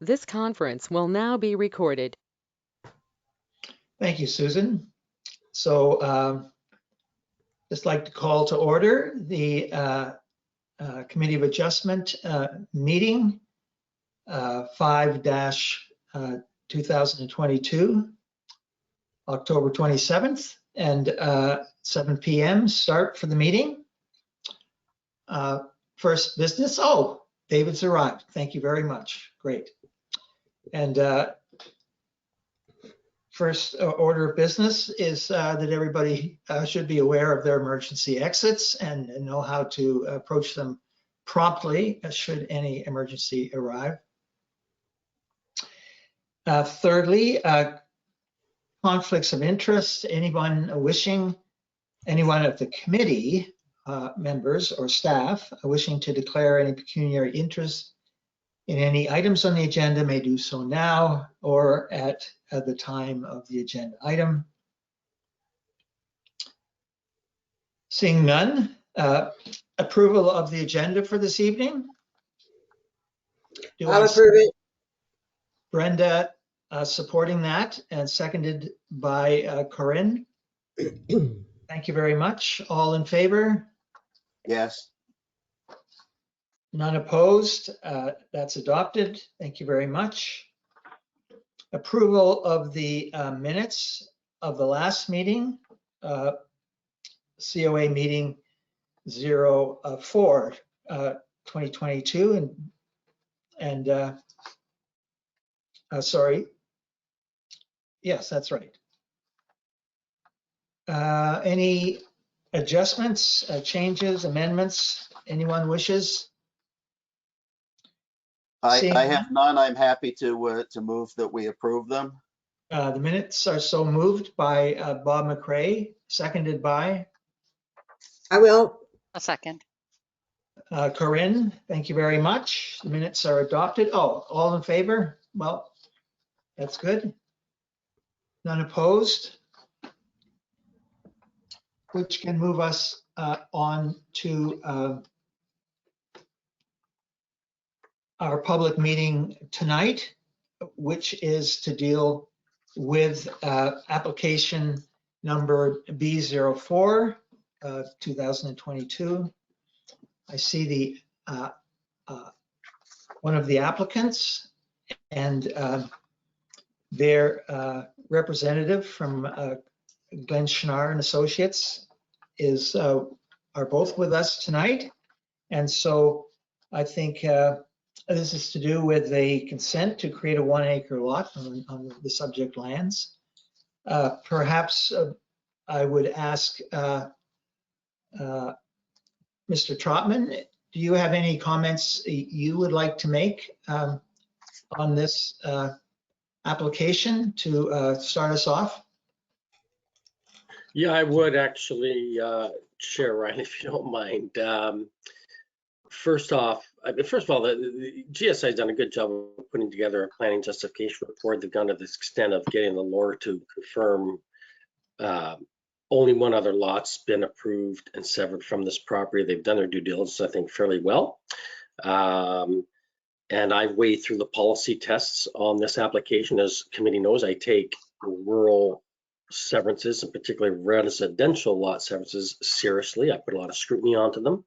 This conference will now be recorded. Thank you, Susan. So just like to call to order the Committee of Adjustment meeting 5-2022, October 27th, and 7 p.m. start for the meeting. First business. Oh, David's arrived. Thank you very much. Great. And first order of business is that everybody should be aware of their emergency exits and know how to approach them promptly should any emergency arrive. Thirdly, conflicts of interest. Anyone of the committee members or staff wishing to declare any pecuniary interest in any items on the agenda may do so now or at the time of the agenda item. Seeing none, approval of the agenda for this evening. I'll approve it. Brenda supporting that and seconded by Corinne. Thank you very much. All in favor? Yes. None opposed. That's adopted. Thank you very much. Approval of the minutes of the last meeting, COA meeting 04 2022, and sorry. Yes, that's right. Any adjustments, changes, amendments? Anyone wishes? I have none. I'm happy to move that we approve them. The minutes are so moved by Bob McRae, seconded by? I will. A second. Corinne, thank you very much. The minutes are adopted. Oh, all in favor? Well, that's good. None opposed? Which can move us on to our public meeting tonight, which is to deal with application number B04, 2022. I see the one of the applicants and their representative from Glenn Schnarr and Associates are both with us tonight. And so I think this is to do with a consent to create a 1 acre lot on the subject lands. Perhaps I would ask Mr. Trotman, do you have any comments you would like to make on this application to start us off? Yeah, I would actually, Chair Ryan, if you don't mind. First of all, the GSI has done a good job of putting together a planning justification report. They've gone to the extent of getting the lawyer to confirm only one other lot's been approved and severed from this property. They've done their due diligence, I think, fairly well. And I've waded through the policy tests on this application. As committee knows, I take rural severances, and particularly residential lot severances, seriously. I put a lot of scrutiny onto them.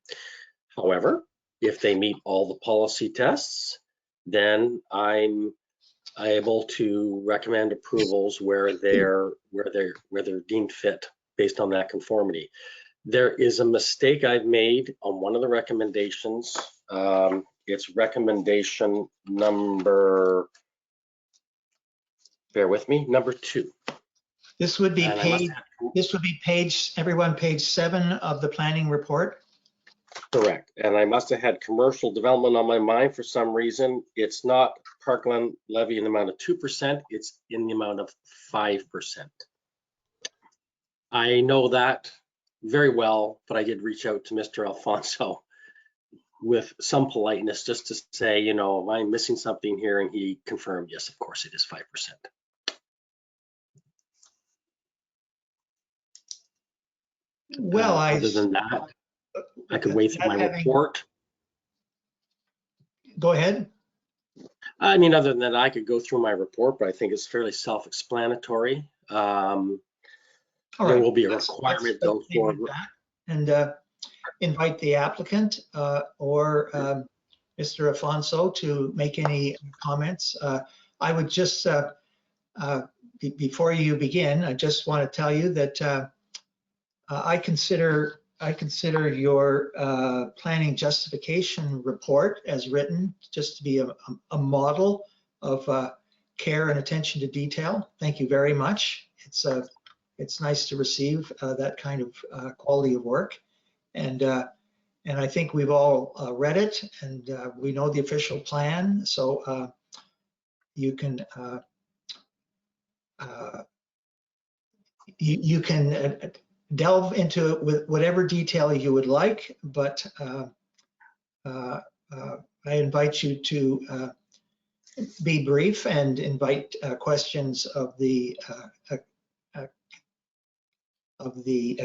However, if they meet all the policy tests, then I'm able to recommend approvals where they're deemed fit based on that conformity. There is a mistake I've made on one of the recommendations. It's recommendation number, bear with me, number 2. This would be page, everyone, page 7 of the planning report. Correct. And I must have had commercial development on my mind for some reason. It's not parkland levy in the amount of 2%, it's in the amount of 5%. I know that very well, but I did reach out to Mr. Alfonso with some politeness just to say, you know, am I missing something here? And he confirmed, yes, of course it is 5%. Well, other than that, I could wait through my report. Go ahead. I mean, other than that, I could go through my report, but I think it's fairly self-explanatory. All There right, will be a let's requirement though stay with for, that and invite the applicant or Mr. Afonso to make any comments. I would just, before you begin, I just want to tell you that I consider your planning justification report as written just to be a model of care and attention to detail. Thank you very much. It's nice to receive that kind of quality of work, and I think we've all read it, and we know the official plan. So you can you can delve into it with whatever detail you would like, but I invite you to be brief and invite questions of the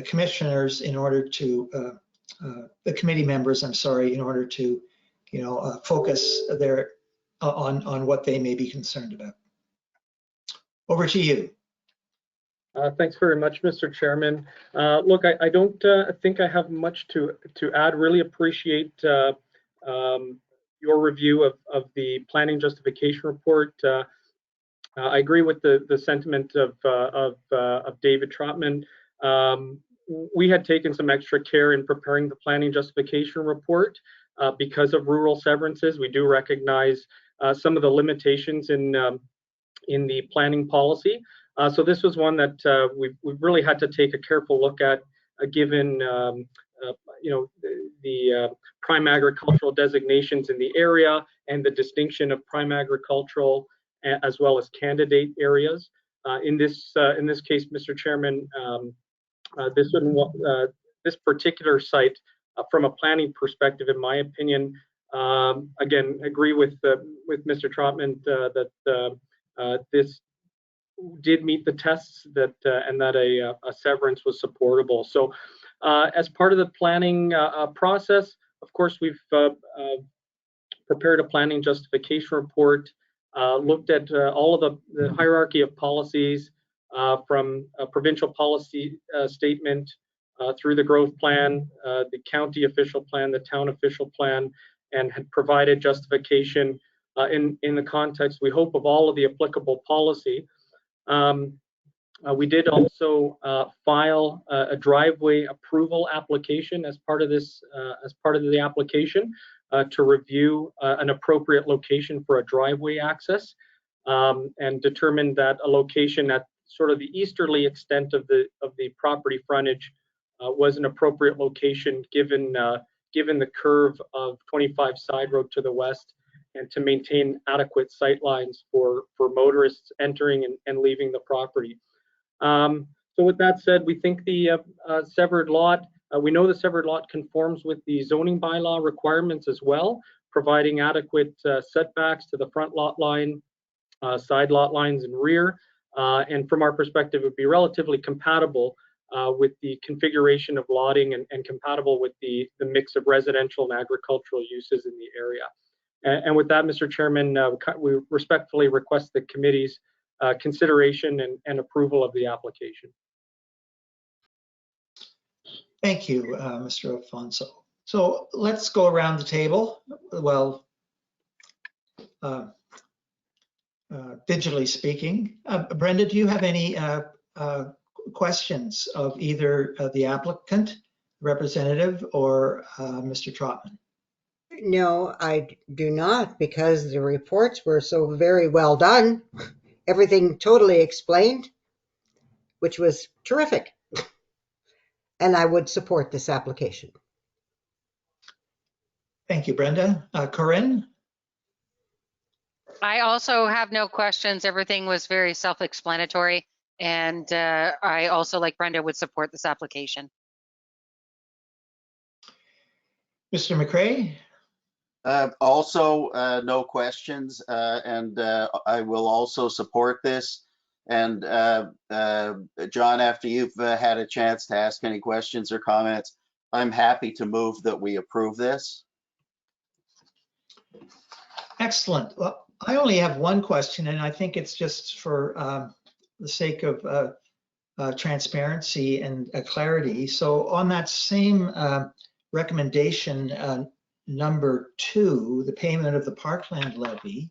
commissioners in order to the committee members, I'm sorry, in order to focus on what they may be concerned about. Over to you. Thanks very much, Mr. Chairman. Look, I don't think I have much to add. Really appreciate your review of the planning justification report. I agree with the sentiment of David Trotman. We had taken some extra care in preparing the planning justification report because of rural severances. We do recognize some of the limitations in the planning policy. So this was one that we've really had to take a careful look at, given the prime agricultural designations in the area and the distinction of prime agricultural as well as candidate areas. In this case, Mr. Chairman, this particular site, from a planning perspective, in my opinion, again, agree with Mr. Trotman that this did meet the tests and that a severance was supportable. So as part of the planning process, of course, we've prepared a planning justification report, looked at all of the hierarchy of policies from a provincial policy statement through the growth plan, the county official plan, the town official plan, and had provided justification in the context, we hope, of all of the applicable policy. We did also file a driveway approval application as part of this, as part of the application to review an appropriate location for a driveway access, and determined that a location at sort of the easterly extent of the property frontage was an appropriate location given the curve of 25 Side Road to the west, and to maintain adequate sight lines for motorists entering and leaving the property. So with that said, we think the severed lot, we know the severed lot conforms with the zoning bylaw requirements as well, providing adequate setbacks to the front lot line, side lot lines, and rear. And from our perspective, it would be relatively compatible with the configuration of lotting and compatible with the mix of residential and agricultural uses in the area. And with that, Mr. Chairman, we respectfully request the committee's consideration and approval of the application. Thank you, Mr. Afonso. So let's go around the table. Well, digitally speaking. Brenda, do you have any questions of either the applicant, representative, or Mr. Trotman? No, I do not, because the reports were so very well done. Everything totally explained, which was terrific. And I would support this application. Thank you, Brenda. Corinne? I also have no questions. Everything was very self-explanatory. And I also, like Brenda, would support this application. Mr. McCray? Also, no questions, and I will also support this. And John, after you've had a chance to ask any questions or comments, I'm happy to move that we approve this. Excellent. Well, I only have one question, and I think it's just for the sake of transparency and clarity. So on that same recommendation, number 2, the payment of the parkland levy,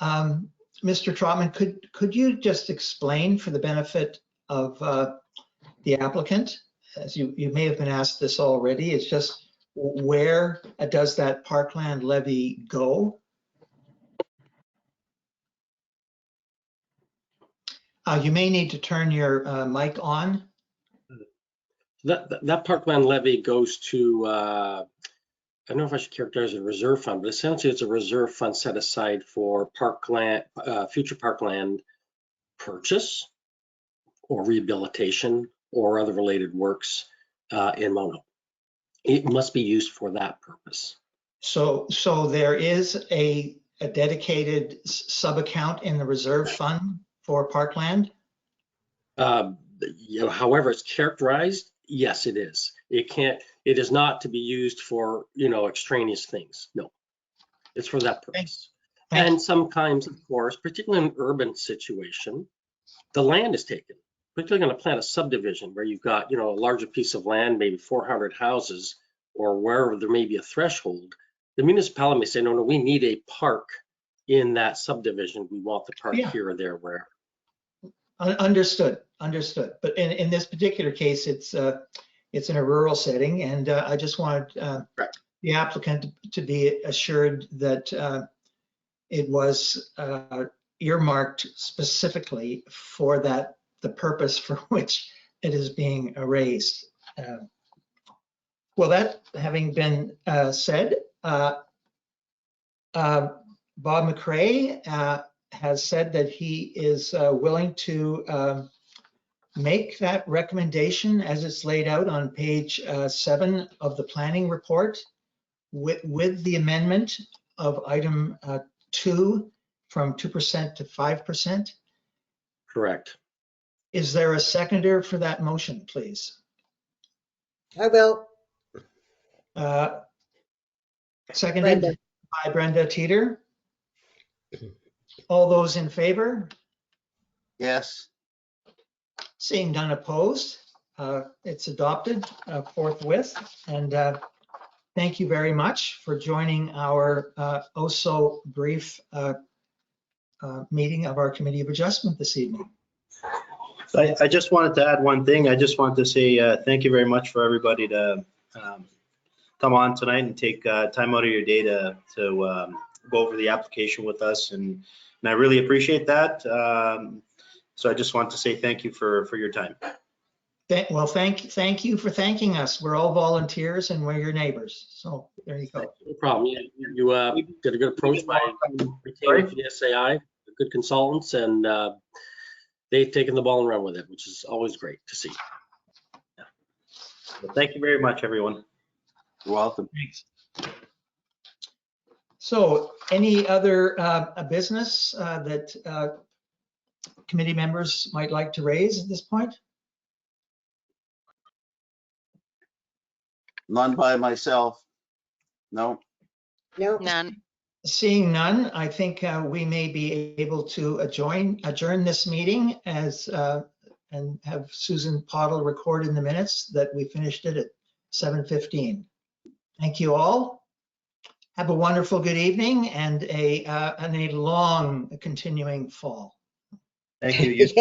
Mr. Trotman, could you just explain for the benefit of the applicant, as you may have been asked this already, it's just where does that parkland levy go? You may need to turn your mic on. That parkland levy goes to, I don't know if I should characterize it as a reserve fund, but essentially it's a reserve fund set aside for parkland, future parkland purchase or rehabilitation or other related works in Mono. It must be used for that purpose. So there is a dedicated sub-account in the reserve fund for parkland? However it's characterized, yes, it is. It is not to be used for, extraneous things. No, it's for that purpose. And sometimes, of course, particularly in an urban situation, the land is taken, particularly going to plant a subdivision where you've got, a larger piece of land, maybe 400 houses, or wherever there may be a threshold. The municipality may say, no, we need a park in that subdivision. We want the park here or there, where. Understood. But in this particular case, it's in a rural setting, and I just wanted the applicant to be assured that it was earmarked specifically for the purpose for which it is being raised. Well, that having been said, Bob McRae has said that he is willing to make that recommendation as it's laid out on page 7 of the planning report with the amendment of item 2 from 2% to 5%. Correct. Is there a seconder for that motion, please? I will. Seconded Brenda. by Brenda Teeter. All those in favor? Yes. Seeing none opposed, it's adopted forthwith. And thank you very much for joining our so brief meeting of our Committee of Adjustment this evening. I just wanted to add one thing. I just wanted to say thank you very much for everybody to come on tonight and take time out of your day to go over the application with us. And I really appreciate that. So I just want to say thank you for your time. Well, thank you for thanking us. We're all volunteers and we're your neighbors. So there you go. No problem. You did a good approach by retaining the SAI, good consultants, and they've taken the ball and run with it, which is always great to see. Yeah. Well, thank you very much, everyone. You're welcome. Thanks. So any other business that committee members might like to raise at this point? None by myself. No. No. None. Seeing none, I think we may be able to adjourn this meeting and have Susan Pottle record in the minutes that we finished it at 7:15. Thank you all. Have a wonderful good evening and a long continuing fall. Thank you. Yes.